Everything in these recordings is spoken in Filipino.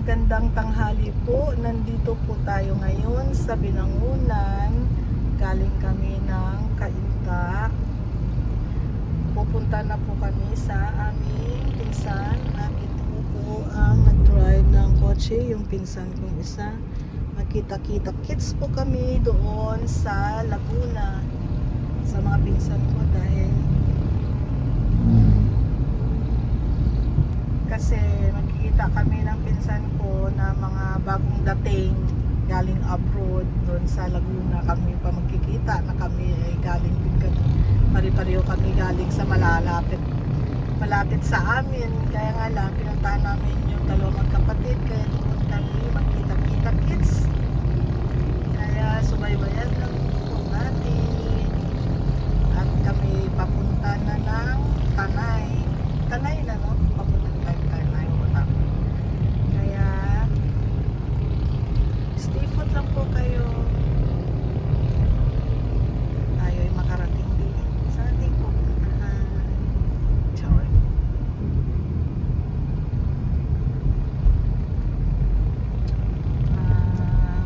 Magandang tanghali po. Nandito po tayo ngayon sa Binangunan. Galing kami ng Cainta. Pupunta na po kami sa aming pinsan. At ito po ang nag-drive ng kotse, yung pinsan kong isa. Magkita-kita kits po kami doon sa Laguna sa mga pinsan ko dahil kasi magkikita kami ng pinsan ko na mga bagong dating galing abroad doon sa Laguna. Kami pa magkikita na kami ay galing din kami, pari-pareho kami galing sa malapit sa amin, kaya nga lang pinuntahan namin yung dalawang magkapatid, kaya doon kami magkita-kita kids, kaya subaybayan lang po natin at kami papunta na ng Tanay na, no? Papunta na Tanay. Kaya stay put lang po kayo. Tayo ay makarating din sa ating pupuntahan. Char.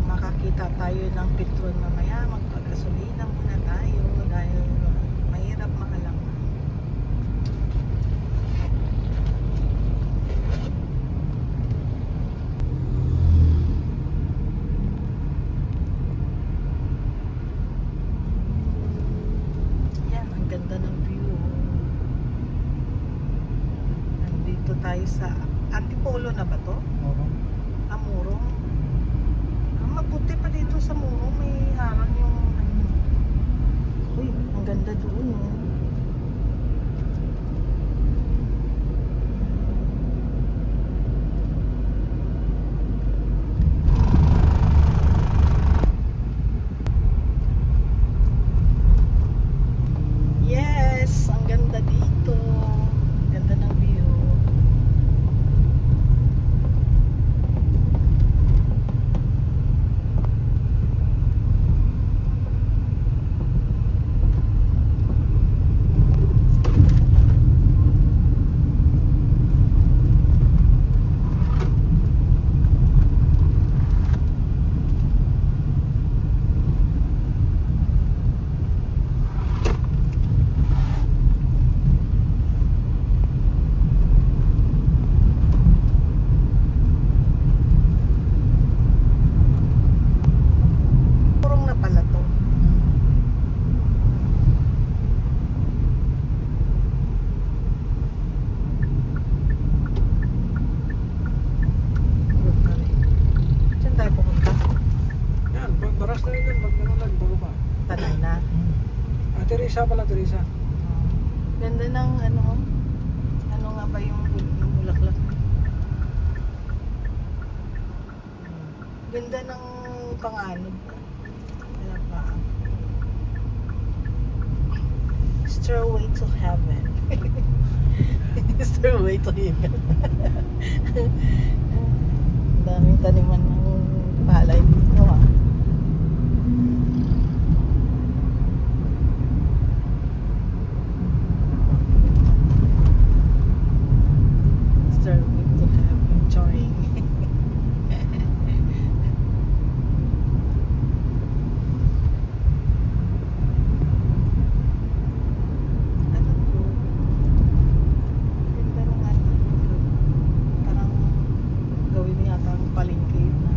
Makakita tayo ng Petron mamaya. Magpagasolina muna tayo dahil mahirap makalang. Ganda ng view. Nandito tayo sa Antipolo na ba to? Oo. Murong. Maputi pa dito sa Murong. May harang yung ano. Uy, ang ganda doon, oh. Yes, ang ganda dito. Ganda ng view. Baras na yun, pag nagbago pa. Tanay na. Teresa pala, Teresa. Ganda ng ano nga ba yung bulaklak? Ganda ng panganod. Wala pa. Stairway to Heaven. Stairway to Heaven. Daming taniman ng palay dito, ha. Stairway to Heaven. Choring. Ano po? Ganda ng ano. Parang gawin yata ang palengke na.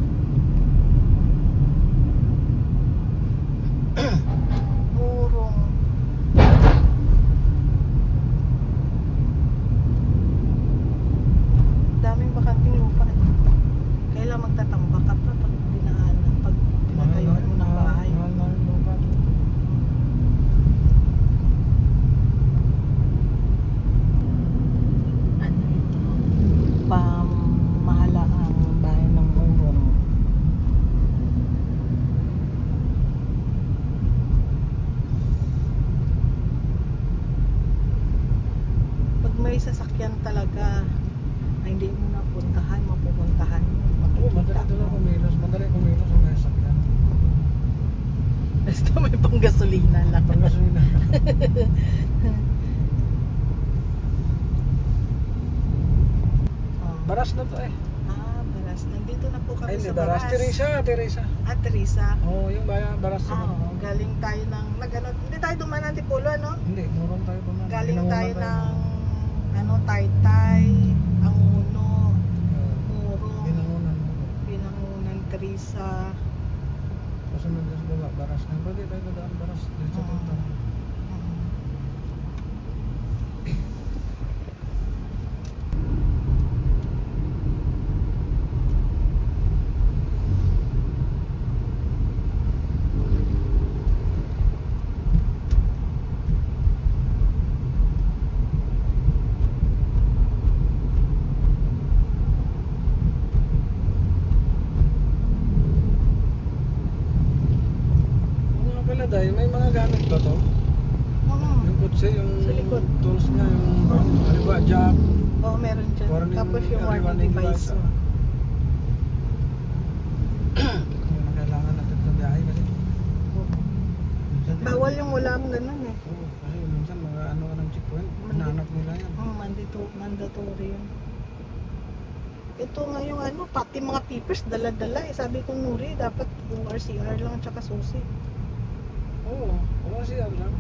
Murong. Daming bakanting lupa. Kailan magtatambak ka pa pag dinaanan, pag pinatayuan mo ng bahay. Mahal na rin lupa. Ano ito? Pamahalaang bayan ng Murong. Pag may sasakyan talaga ay hindi mo napuntahan, mapupuntahan mo. Oo, Makikita madali kumilos ang nasakyan. Basta may panggasolina lang. Panggasolina. Oh. Baras na to eh. Baras Baras. Nandito na po kami Ay, hindi, sa Baras. Baras. Teresa. Ah, Teresa. Oo, yung bayan, Baras. Oo, galing tayo ng, hindi tayo dumaan ng Antipolo, ano? Hindi, murong tayo doon. Galing tayo ng, Taytay, Anguno, Muro, Binangunan mo. Binangunan, Teresa. Kasunod sa baba, Baras na. Pwede tayo dadaan, Baras. Dito sa punta. Mga pala dahil, may mga gamit ba to? Oo. Yung kutsi, yung Sa likod. tools niya, yung halimbawa, jack, Oo, meron dyan. warning, Tapos yung early warning device. ah. Yung mga kailangan natin sa biyahe kasi. Minsan, Bawal yung wala kang ganun eh. Oo, kasi minsan mga ano ka ng checkpoint, hinahanap nila yan. Mandatory yun. Ito nga yung pati mga papers dala-dala eh. Sabi ko Nuri, dapat ORCR lang at saka susi. Oo, siya lang.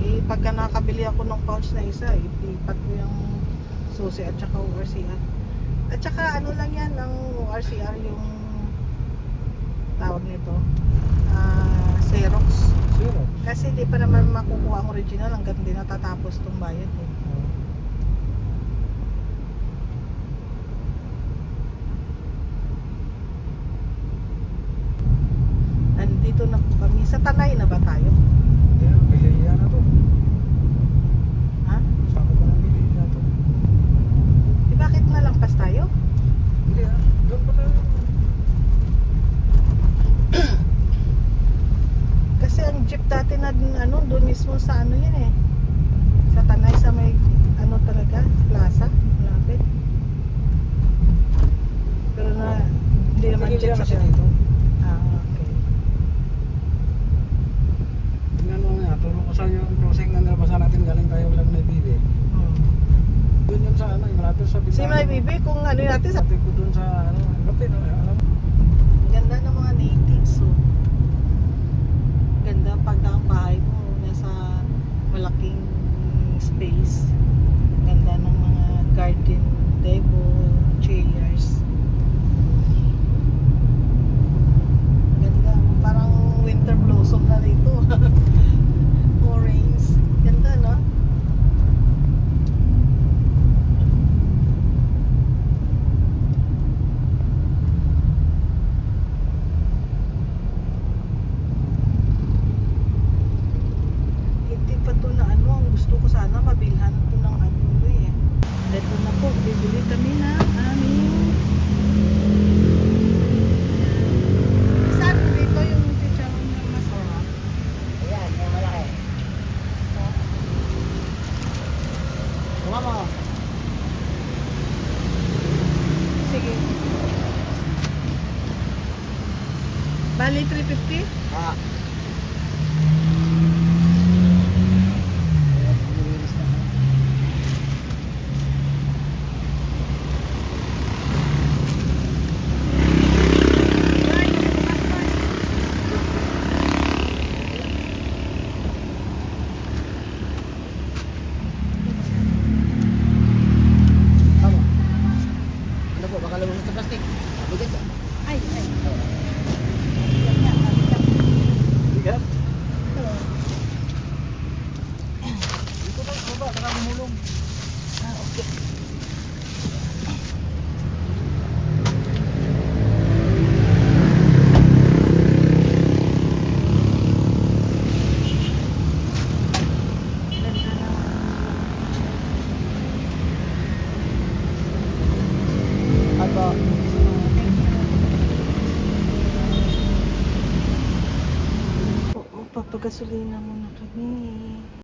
Eh, pagka nakabili ako ng pouch na isa, ilipat ko yung susi at saka ORCR. At saka ano lang yan, ang ORCR yung tawag nito, Xerox. Zero. Kasi di pa naman makukuha ang original hanggang di natatapos tong bayad eh. Nandito na po kami. Sa Tanay na ba tayo? Hindi na, Pililya na to. Ha? Saan ko ng Pililya to? Di bakit nalampas tayo? Hindi doon pa tayo. Kasi ang jeep dati na doon mismo sa yan eh. Sa Tanay, sa may talaga, plaza, malapit. Pero hindi naman jeep Pililya sa na siya dito. Okay. Tingnan mo nga, turo ko sa'yo yung crossing na nalabasan natin galing tayo lang na bibi. Doon yun sa yung malapit sa Si May Bibi, kung natin sa Sabi ko doon sa malapit, alam. ganda ng mga natives, so ganda pag ang bahay mo nasa malaking space, ganda ng mga garden table, chairs, ganda, parang winter blossom na rito. Orange, ganda no? Hindi pa to na ang gusto ko sana mabilhan to ng eh. Ito na po, bibili kami na aming saan dito yung chicharon na masarap? Ayan, yung malaki. Bunga mo. Sige. Bali 350? Ah. Tama. Ano po, baka lumabas sa plastic. Bigat yan. Ay. Bigat. Dito tayo sa baba, saka gumulong. Okay. Ganda na. Apo. Magpapagasolina muna kami.